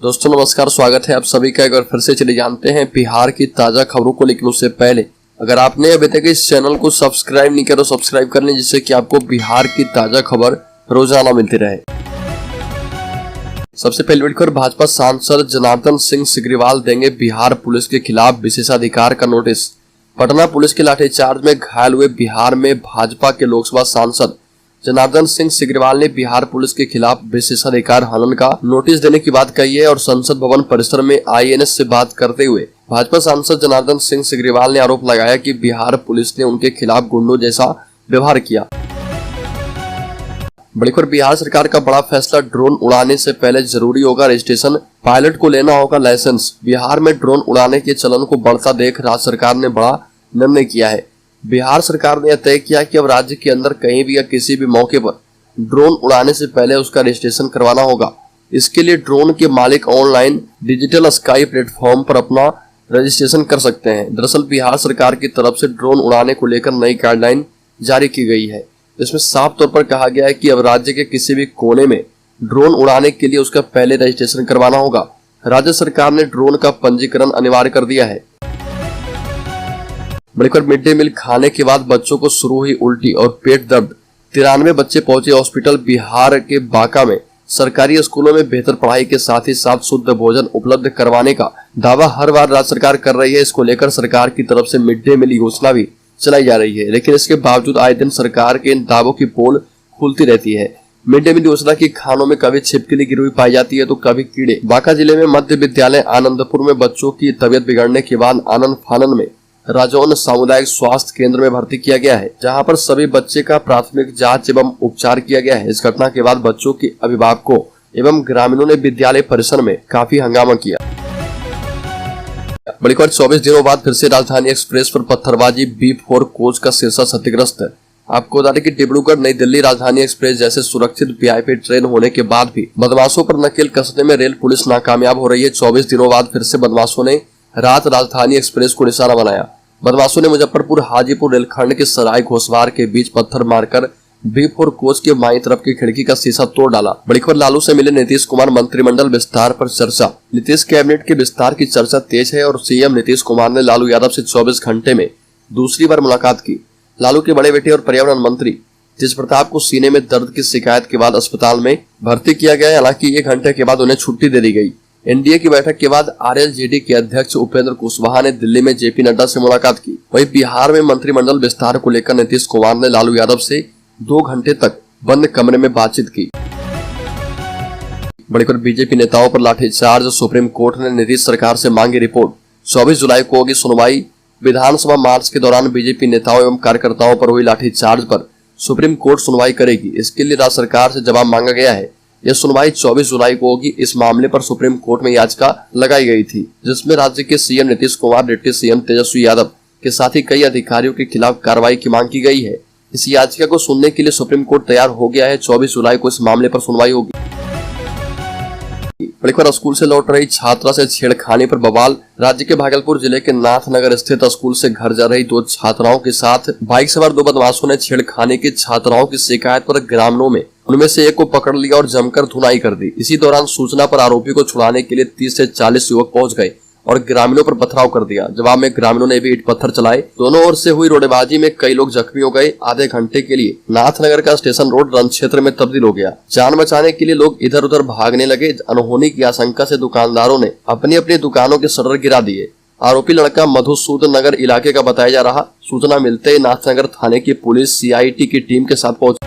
दोस्तों नमस्कार, स्वागत है आप सभी का। एक बार फिर से चले जानते हैं बिहार की ताजा खबरों को। लेकिन उससे पहले अगर आपने अभी तक इस चैनल को सब्सक्राइब नहीं किया तो सब्सक्राइब कर लें, जिससे कि आपको बिहार की ताजा खबर रोजाना मिलती रहे। सबसे पहले वीडियो भाजपा सांसद जनार्दन सिंह सिग्रीवाल देंगे बिहार पुलिस के खिलाफ विशेषाधिकार का नोटिस। पटना पुलिस के लाठीचार्ज में घायल हुए बिहार में भाजपा के लोकसभा सांसद जनार्दन सिंह सिग्रीवाल ने बिहार पुलिस के खिलाफ विशेषाधिकार हनन का नोटिस देने की बात कही है और संसद भवन परिसर में IANS से बात करते हुए भाजपा सांसद जनार्दन सिंह सिग्रीवाल ने आरोप लगाया कि बिहार पुलिस ने उनके खिलाफ गुंडों जैसा व्यवहार किया। बड़ी खबर, बिहार सरकार का बड़ा फैसला, ड्रोन उड़ाने से पहले जरूरी होगा रजिस्ट्रेशन, पायलट को लेना होगा लाइसेंस। बिहार में ड्रोन उड़ाने के चलन को बढ़ता देख राज्य सरकार ने बड़ा निर्णय किया है। बिहार सरकार ने यह तय किया कि अब राज्य के अंदर कहीं भी या किसी भी मौके पर ड्रोन उड़ाने से पहले उसका रजिस्ट्रेशन करवाना होगा। इसके लिए ड्रोन के मालिक ऑनलाइन डिजिटल स्काई प्लेटफॉर्म पर अपना रजिस्ट्रेशन कर सकते हैं। दरअसल बिहार सरकार की तरफ से ड्रोन उड़ाने को लेकर नई गाइडलाइन जारी की गई है। इसमें साफ तौर पर कहा गया है कि अब राज्य के किसी भी कोने में ड्रोन उड़ाने के लिए उसका पहले रजिस्ट्रेशन करवाना होगा। राज्य सरकार ने ड्रोन का पंजीकरण अनिवार्य कर दिया है। बढ़कर मिड डे मील खाने के बाद बच्चों को शुरू हुई उल्टी और पेट दर्द, 93 बच्चे पहुंचे हॉस्पिटल। बिहार के बांका में सरकारी स्कूलों में बेहतर पढ़ाई के साथ ही साथ शुद्ध भोजन उपलब्ध करवाने का दावा हर बार राज्य सरकार कर रही है। इसको लेकर सरकार की तरफ से मिड डे मील योजना भी चलाई जा रही है, लेकिन इसके बावजूद आए दिन सरकार के इन दावों की पोल खुलती रहती है। मिड डे मील योजना की खानों में कभी छिपकली गिरी हुई पाई जाती है तो कभी कीड़े। बांका जिले में मध्य विद्यालय आनंदपुर में बच्चों की तबियत बिगड़ने के बाद आनंद फानन में राजौन सामुदायिक स्वास्थ्य केंद्र में भर्ती किया गया है, जहां पर सभी बच्चे का प्राथमिक जांच एवं उपचार किया गया है। इस घटना के बाद बच्चों के अभिभावकों एवं ग्रामीणों ने विद्यालय परिसर में काफी हंगामा किया। बड़ी खबर, 24 दिनों बाद फिर से राजधानी एक्सप्रेस पर पत्थरबाजी, B4 कोच का शीर्षक क्षतिग्रस्त है। आपको बता दें कि डिब्रूगढ़ नई दिल्ली राजधानी एक्सप्रेस जैसे सुरक्षित VIP ट्रेन होने के बाद भी बदमाशों पर नकेल कसने में रेल पुलिस नाकामयाब हो रही है। 24 दिनों बाद फिर से बदमाशों ने रात राजधानी एक्सप्रेस को निशाना बनाया। बदमाशों ने मुजफ्फरपुर हाजीपुर रेलखंड के सराय घोसवार के बीच पत्थर मारकर B4 कोच के बाईं तरफ की खिड़की का शीशा तोड़ डाला। बड़ी खबर, लालू से मिले नीतीश कुमार, मंत्रिमंडल विस्तार पर चर्चा। नीतीश कैबिनेट के विस्तार की चर्चा तेज है और CM नीतीश कुमार ने लालू यादव से 24 घंटे में दूसरी बार मुलाकात की। लालू के बड़े बेटे और पर्यावरण मंत्री तेज प्रताप को सीने में दर्द की शिकायत के बाद अस्पताल में भर्ती किया गया है। हालांकि 1 घंटे के बाद उन्हें छुट्टी दे दी गई। NDA की बैठक के बाद RLJD के अध्यक्ष उपेंद्र कुशवाहा ने दिल्ली में JP नड्डा से मुलाकात की। वहीं बिहार में मंत्रिमंडल विस्तार को लेकर नीतीश कुमार ने लालू यादव से 2 घंटे तक बंद कमरे में बातचीत की। बड़ी खबर, BJP नेताओं पर लाठीचार्ज, सुप्रीम कोर्ट ने नीतीश सरकार से मांगी रिपोर्ट। 24 जुलाई को होगी सुनवाई। विधानसभा मार्च के दौरान BJP नेताओं एवं कार्यकर्ताओं पर हुई लाठीचार्ज पर सुप्रीम कोर्ट सुनवाई करेगी। इसके लिए राज्य सरकार से जवाब मांगा गया है। यह सुनवाई 24 जुलाई को होगी। इस मामले पर सुप्रीम कोर्ट में याचिका लगाई गई थी, जिसमें राज्य के CM Nitish Kumar, deputy CM Tejashwi Yadav के साथ ही कई अधिकारियों के खिलाफ कार्रवाई की मांग की गई है। इस याचिका को सुनने के लिए सुप्रीम कोर्ट तैयार हो गया है। 24 जुलाई को इस मामले पर सुनवाई होगी। बड़ी खबर, स्कूल से लौट रही छात्रा से छेड़खानी पर बवाल। राज्य के भागलपुर जिले के नाथनगर स्थित स्कूल से घर जा रही 2 छात्राओं के साथ बाइक सवार 2 बदमाशों ने छेड़खानी की छात्राओं की शिकायत पर ग्रामीणों में उनमें से एक को पकड़ लिया और जमकर धुनाई कर दी। इसी दौरान सूचना पर आरोपी को छुड़ाने के लिए 30 से 40 युवक पहुंच गए और ग्रामीणों पर पथराव कर दिया। जवाब में ग्रामीणों ने भी ईंट पत्थर चलाए। दोनों ओर से हुई रोडेबाजी में कई लोग जख्मी हो गए। आधे घंटे के लिए नाथनगर का स्टेशन रोड रण क्षेत्र में तब्दील हो गया। जान बचाने के लिए लोग इधर उधर भागने लगे। अनहोनी की आशंका से दुकानदारों ने अपनी अपनी दुकानों के शटर गिरा दिए। आरोपी लड़का मधुसूदन नगर इलाके का बताया जा रहा। सूचना मिलते ही नाथनगर थाने की पुलिस CIT की टीम के साथ पहुंची।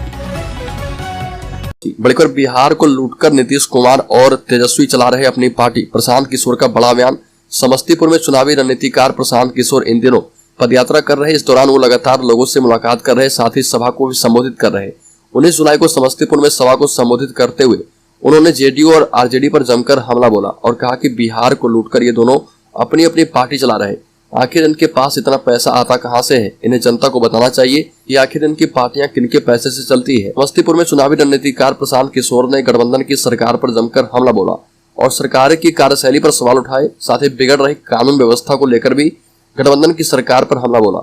बड़ी खबर, बिहार को लूटकर नीतीश कुमार और तेजस्वी चला रहे अपनी पार्टी। प्रशांत किशोर का बड़ा बयान। समस्तीपुर में चुनावी रणनीतिकार प्रशांत किशोर इन दिनों पदयात्रा कर रहे। इस दौरान वो लगातार लोगों से मुलाकात कर रहे, साथ ही सभा को भी संबोधित कर रहे। 19 जुलाई को समस्तीपुर में सभा को संबोधित करते हुए उन्होंने JDU और RJD पर जमकर हमला बोला और कहा कि बिहार को लूटकर ये दोनों अपनी अपनी पार्टी चला रहे। आखिर इनके पास इतना पैसा आता कहां से है? इन्हें जनता को बताना चाहिए कि आखिर इनकी पार्टियां किनके पैसे से चलती है। समस्तीपुर में चुनावी रणनीतिकार प्रशांत किशोर ने गठबंधन की सरकार पर जमकर हमला बोला और सरकार की कार्यशैली पर सवाल उठाए। साथ ही बिगड़ रही कानून व्यवस्था को लेकर भी गठबंधन की सरकार पर हमला बोला।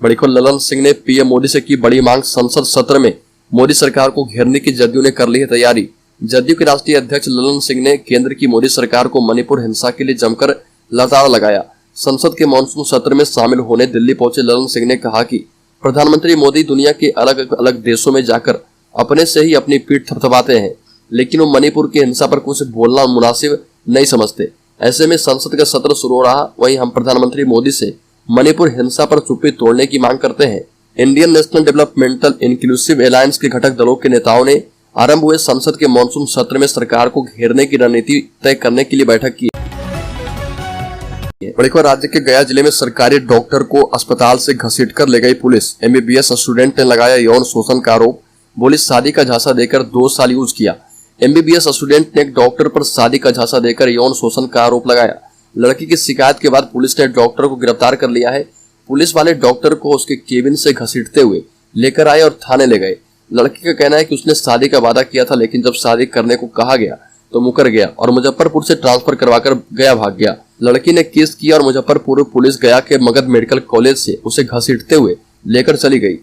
बड़ी खबर, ललन सिंह ने PM मोदी से की बड़ी मांग। संसद सत्र में मोदी सरकार को घेरने की जदयू ने कर ली है तैयारी। जदयू के राष्ट्रीय अध्यक्ष ललन सिंह ने केंद्र की मोदी सरकार को मणिपुर हिंसा के लिए जमकर लताड़ लगाया। संसद के मानसून सत्र में शामिल होने दिल्ली पहुंचे ललन सिंह ने कहा कि प्रधानमंत्री मोदी दुनिया के अलग अलग देशों में जाकर अपने से ही अपनी पीठ थपथपाते हैं, लेकिन वो मणिपुर की हिंसा पर कुछ बोलना मुनासिब नहीं समझते। ऐसे में संसद का सत्र शुरू हो रहा, वहीं हम प्रधानमंत्री मोदी से मणिपुर हिंसा पर चुप्पी तोड़ने की मांग करते हैं। Indian national developmental inclusive alliance के घटक दलों के नेताओं ने आरंभ हुए संसद के मानसून सत्र में सरकार को घेरने की रणनीति तय करने के लिए बैठक की। बड़ी खबर, राज्य के गया जिले में सरकारी डॉक्टर को अस्पताल से घसीटकर ले गई पुलिस। एमबीबीएस स्टूडेंट ने लगाया यौन शोषण का आरोप, बोली शादी का झांसा देकर 2 साल यूज किया। एमबीबीएस स्टूडेंट ने एक डॉक्टर पर शादी का झांसा देकर यौन शोषण का आरोप लगाया। लड़की की शिकायत के बाद पुलिस ने डॉक्टर को गिरफ्तार कर लिया है। पुलिस वाले डॉक्टर को उसके केबिन से घसीटते हुए लेकर आए और थाने ले गए। लड़की का कहना है कि उसने शादी का वादा किया था, लेकिन जब शादी करने को कहा गया तो मुकर गया और मुजफ्फरपुर से ट्रांसफर करवाकर गया भाग गया। लड़की ने केस किया और मुजफ्फरपुर पुलिस गया के मगध मेडिकल कॉलेज से उसे घसीटते हुए लेकर चली गई।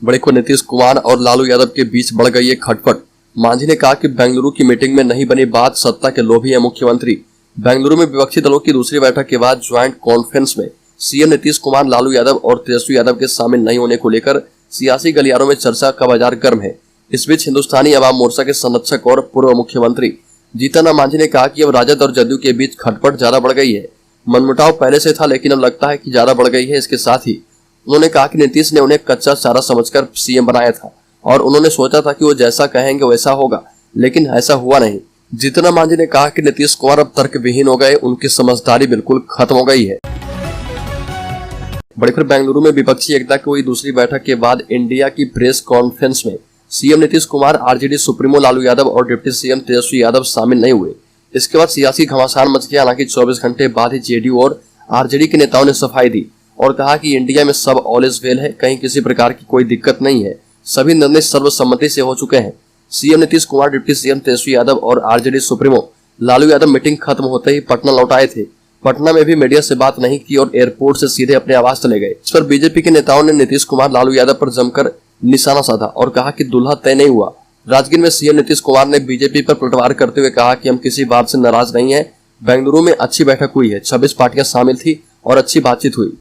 बड़े को नीतीश कुमार और लालू यादव के बीच बढ़ गई है खटपट। मांझी ने कहा कि बेंगलुरु की मीटिंग में नहीं बनी बात, सत्ता के लोभी है मुख्यमंत्री। बेंगलुरु में विपक्षी दलों की दूसरी बैठक के बाद ज्वाइंट कॉन्फ्रेंस में सीएम नीतीश कुमार, लालू यादव और तेजस्वी यादव के शामिल नहीं होने को लेकर सियासी गलियारों में चर्चा का बाजार गर्म है। इस बीच हिंदुस्तानी अवाम मोर्चा के संरक्षक और पूर्व मुख्यमंत्री जीतन राम मांझी ने कहा कि अब राजद और जदयू के बीच खटपट ज्यादा बढ़ गई है। मनमुटाव पहले से था, लेकिन अब लगता है कि ज्यादा बढ़ गई है। इसके साथ ही उन्होंने कहा कि नीतीश ने उन्हें कच्चा चारा समझकर सीएम बनाया था और उन्होंने सोचा था कि वो जैसा कहेंगे वैसा होगा, लेकिन ऐसा हुआ नहीं। जीतन राम मांझी ने कहा कि नीतीश कुमार अब तर्क विहीन हो गए, उनकी समझदारी बिल्कुल खत्म हो गई है। बड़ी खबर, बेंगलुरु में विपक्षी एकता की हुई दूसरी बैठक के बाद इंडिया की प्रेस कॉन्फ्रेंस में CM Nitish Kumar, RJD supremo Lalu Yadav और डिप्टी सीएम तेजस्वी यादव शामिल नहीं हुए। इसके बाद सियासी घमासान मच गया। हालांकि 24 घंटे बाद ही जेडीयू और आरजेडी के नेताओं ने सफाई दी और कहा कि इंडिया में सब ऑल इज वेल है, कहीं किसी प्रकार की कोई दिक्कत नहीं है, सभी निर्णय सर्वसम्मति से हो चुके हैं। CM Nitish Kumar, deputy CM Tejashwi Yadav और RJD supremo Lalu Yadav meeting खत्म होते ही पटना लौट आए थे। पटना में भी मीडिया से बात नहीं की और एयरपोर्ट से सीधे अपने आवास चले गए। इस पर बीजेपी के नेताओं ने नीतीश कुमार, लालू यादव पर जमकर निशाना साधा और कहा कि दुल्हा तय नहीं हुआ। राजगीर में सीएम नीतीश कुमार ने बीजेपी पर पलटवार करते हुए कहा कि हम किसी बात से नाराज नहीं है। बेंगलुरु में अच्छी बैठक हुई है, 26 पार्टियां शामिल थी और अच्छी बातचीत हुई।